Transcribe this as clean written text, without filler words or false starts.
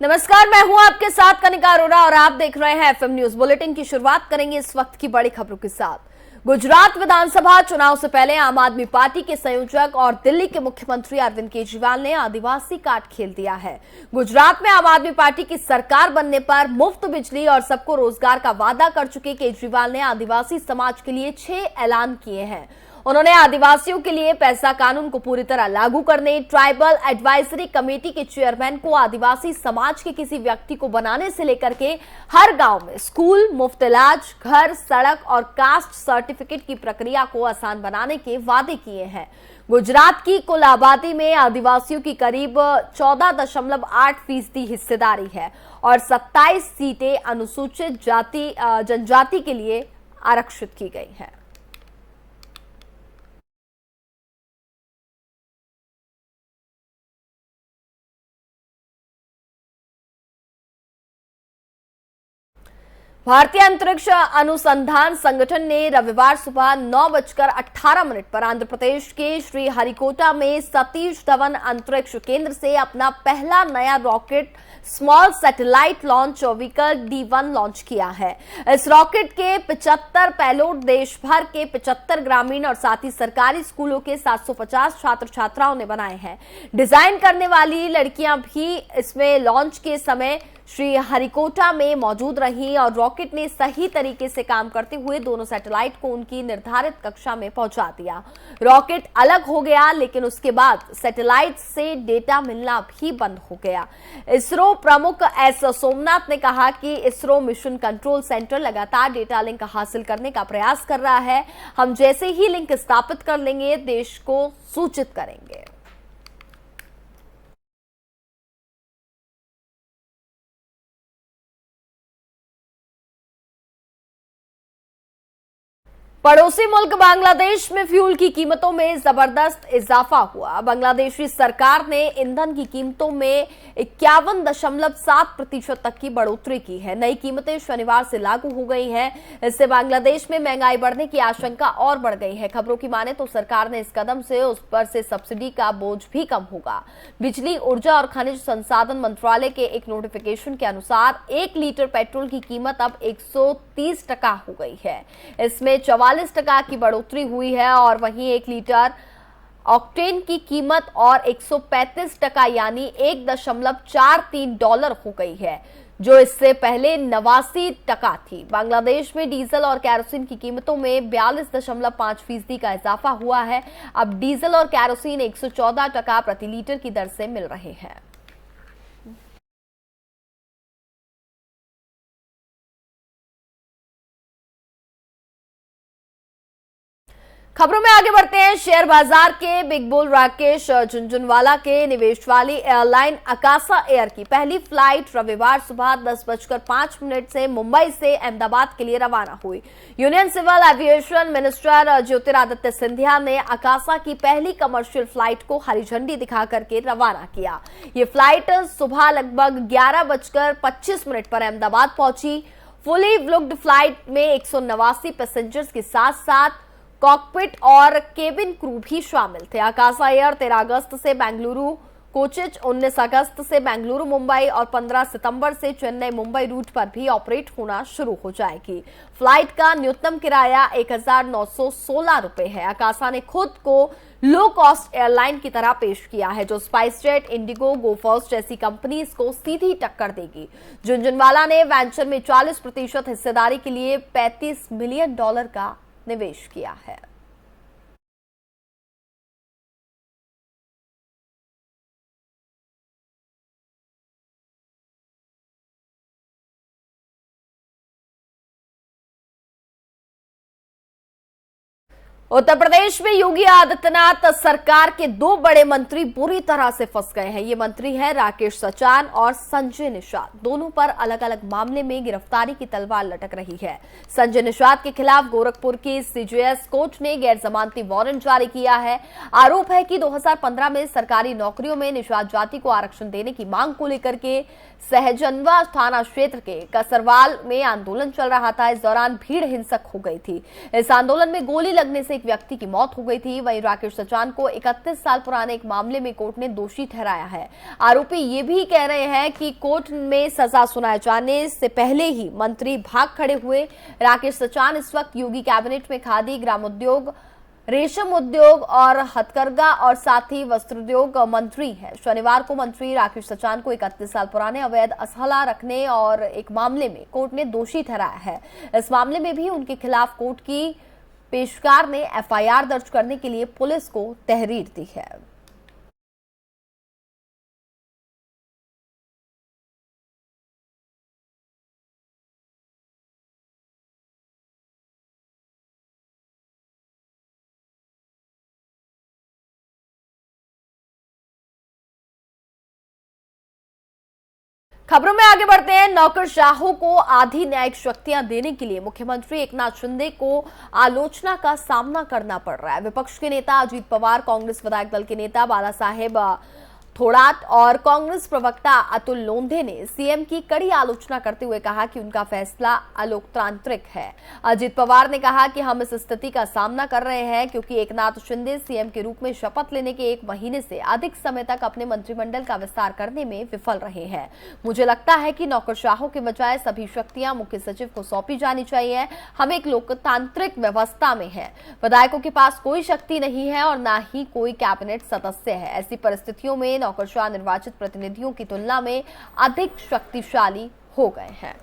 नमस्कार, मैं हूं आपके साथ कनिका अरोड़ा और आप देख रहे हैं एफएम न्यूज बुलेटिन की शुरुआत करेंगे इस वक्त की बड़ी खबरों के साथ। गुजरात विधानसभा चुनाव से पहले आम आदमी पार्टी के संयोजक और दिल्ली के मुख्यमंत्री अरविंद केजरीवाल ने आदिवासी कार्ड खेल दिया है। गुजरात में आम आदमी पार्टी की सरकार बनने पर मुफ्त बिजली और सबको रोजगार का वादा कर चुके केजरीवाल ने आदिवासी समाज के लिए 6 ऐलान किए हैं। उन्होंने आदिवासियों के लिए पैसा कानून को पूरी तरह लागू करने, ट्राइबल एडवाइजरी कमेटी के चेयरमैन को आदिवासी समाज के किसी व्यक्ति को बनाने से लेकर के हर गांव में स्कूल, मुफ्त इलाज, घर, सड़क और कास्ट सर्टिफिकेट की प्रक्रिया को आसान बनाने के वादे किए हैं। गुजरात की कुल आबादी में आदिवासियों की करीब 14.8% हिस्सेदारी है और 27 सीटें अनुसूचित जनजाति के लिए आरक्षित की गई हैं। भारतीय अंतरिक्ष अनुसंधान संगठन ने रविवार सुबह 9:18 पर आंध्र प्रदेश के श्रीहरिकोटा में सतीश धवन अंतरिक्ष केंद्र से अपना पहला नया rocket small satellite launch vehicle D1 launch किया है। इस रॉकेट के 75 पेलोड देश भर के 75 ग्रामीण और साथ ही सरकारी स्कूलों के 750 छात्र छात्राओं ने बनाए हैं। डिजाइन करने वाली लड़कियां भी इसमें लॉन्च के समय श्रीहरिकोटा में मौजूद रही और रॉकेट ने सही तरीके से काम करते हुए दोनों सैटेलाइट को उनकी निर्धारित कक्षा में पहुंचा दिया। रॉकेट अलग हो गया, लेकिन उसके बाद सैटेलाइट से डेटा मिलना भी बंद हो गया। इसरो प्रमुख एस सोमनाथ ने कहा कि इसरो मिशन कंट्रोल सेंटर लगातार डेटा लिंक हासिल करने का प्रयास कर रहा है। हम जैसे ही लिंक स्थापित कर लेंगे, देश को सूचित करेंगे। पड़ोसी मुल्क बांग्लादेश में फ्यूल की कीमतों में जबरदस्त इजाफा हुआ। बांग्लादेशी सरकार ने ईंधन की कीमतों में 51.7% तक की बढ़ोतरी की है। नई कीमतें शनिवार से लागू हो गई हैं। इससे बांग्लादेश में महंगाई बढ़ने की आशंका और बढ़ गई है। खबरों की माने तो सरकार ने इस कदम से उस पर से सब्सिडी का बोझ भी कम होगा। बिजली, ऊर्जा और खनिज संसाधन मंत्रालय के एक नोटिफिकेशन के अनुसार 1 लीटर पेट्रोल की कीमत अब 130 हो गई है। इसमें 44% की बढ़ोतरी हुई है और वहीं 1 लीटर ऑक्टेन की कीमत और 135% यानी $1.43 हो गई है, जो इससे पहले 89% थी। बांग्लादेश में डीजल और कैरोसिन की कीमतों में 42.5% का इजाफा हुआ है। अब डीजल और कैरोसिन 114% प्रति लीटर की दर से मिल रहे हैं। खबरों में आगे बढ़ते हैं। शेयर बाजार के बिग बुल राकेश झुनझुनवाला के निवेश वाली एयरलाइन अकासा एयर की पहली फ्लाइट रविवार सुबह 10:05 से मुंबई से अहमदाबाद के लिए रवाना हुई। Union civil aviation minister Jyotiraditya Scindia ने अकासा की पहली कमर्शियल फ्लाइट को हरी झंडी दिखा करके रवाना किया। ये फ्लाइट सुबह लगभग 11:25 पर अहमदाबाद पहुंची। फुली बुक्ड फ्लाइट में 189 पैसेंजर्स के साथ साथ कॉकपिट और केबिन क्रू भी शामिल थे। अकासा एयर 13 अगस्त से बेंगलुरु कोचिज, 19 अगस्त से बेंगलुरु मुंबई और 15 सितंबर से चेन्नई मुंबई रूट पर भी ऑपरेट होना शुरू हो जाएगी। फ्लाइट का न्यूनतम किराया 1916 रुपए है। अकासा ने खुद को लो कॉस्ट एयरलाइन की तरह पेश किया है, जो स्पाइस जेट, इंडिगो, गो फर्स्ट जैसी कंपनीज को सीधी टक्कर देगी। झुनझुनवाला ने वेंचर में 40% हिस्सेदारी के लिए $35 मिलियन का निवेश किया है। उत्तर प्रदेश में योगी आदित्यनाथ सरकार के 2 बड़े मंत्री बुरी तरह से फंस गए हैं। ये मंत्री हैं राकेश सचान और संजय निषाद। दोनों पर अलग अलग मामले में गिरफ्तारी की तलवार लटक रही है। संजय निषाद के खिलाफ गोरखपुर की CJS कोर्ट ने गैर जमानती वारंट जारी किया है। आरोप है कि 2015 में सरकारी नौकरियों में निषाद जाति को आरक्षण देने की मांग को लेकर के सहजनवा थाना क्षेत्र के कसरवाल में आंदोलन चल रहा था। इस दौरान भीड़ हिंसक हो गई थी। इस आंदोलन में गोली लगने से एक व्यक्ति की मौत हो गई थी। वहीं राकेश सचान को 31 साल पुराने एक मामले में कोर्ट ने दोषी ठहराया है। आरोपी ये भी कह रहे हैं कि कोर्ट में सजा सुनाए जाने से पहले ही मंत्री भाग खड़े हुए। राकेश सचान इस वक्त योगी कैबिनेट में खादी, ग्रामोद्योग, रेशम उद्योग और हथकरघा और साथ ही वस्त्रोद्योग मंत्री है। शनिवार को मंत्री राकेश सचान को 31 साल पुराने अवैध असला रखने और एक मामले में कोर्ट ने दोषी ठहराया है। इस मामले में भी उनके खिलाफ कोर्ट की पेशकार ने एफआईआर दर्ज करने के लिए पुलिस को तहरीर दी है। खबरों में आगे बढ़ते हैं। नौकरशाहों को आधी न्यायिक शक्तियां देने के लिए मुख्यमंत्री एकनाथ शिंदे को आलोचना का सामना करना पड़ रहा है। विपक्ष के नेता अजीत पवार, कांग्रेस विधायक दल के नेता बाला साहेब थोड़ाट और कांग्रेस प्रवक्ता अतुल लोंढे ने सीएम की कड़ी आलोचना करते हुए कहा कि उनका फैसला अलोकतांत्रिक है। अजीत पवार ने कहा कि हम इस स्थिति का सामना कर रहे हैं क्योंकि एकनाथ शिंदे सीएम के रूप में शपथ लेने के 1 महीने से अधिक समय तक अपने मंत्रिमंडल का विस्तार करने में विफल रहे हैं। मुझे लगता है कि नौकरशाहों के बजाय सभी शक्तियां मुख्य सचिव को सौंपी जानी चाहिए। हम एक लोकतांत्रिक व्यवस्था में हैं। विधायकों के पास कोई शक्ति नहीं है और न ही कोई कैबिनेट सदस्य है। ऐसी परिस्थितियों में नौकरशाह निर्वाचित प्रतिनिधियों की तुलना में अधिक शक्तिशाली हो गए हैं।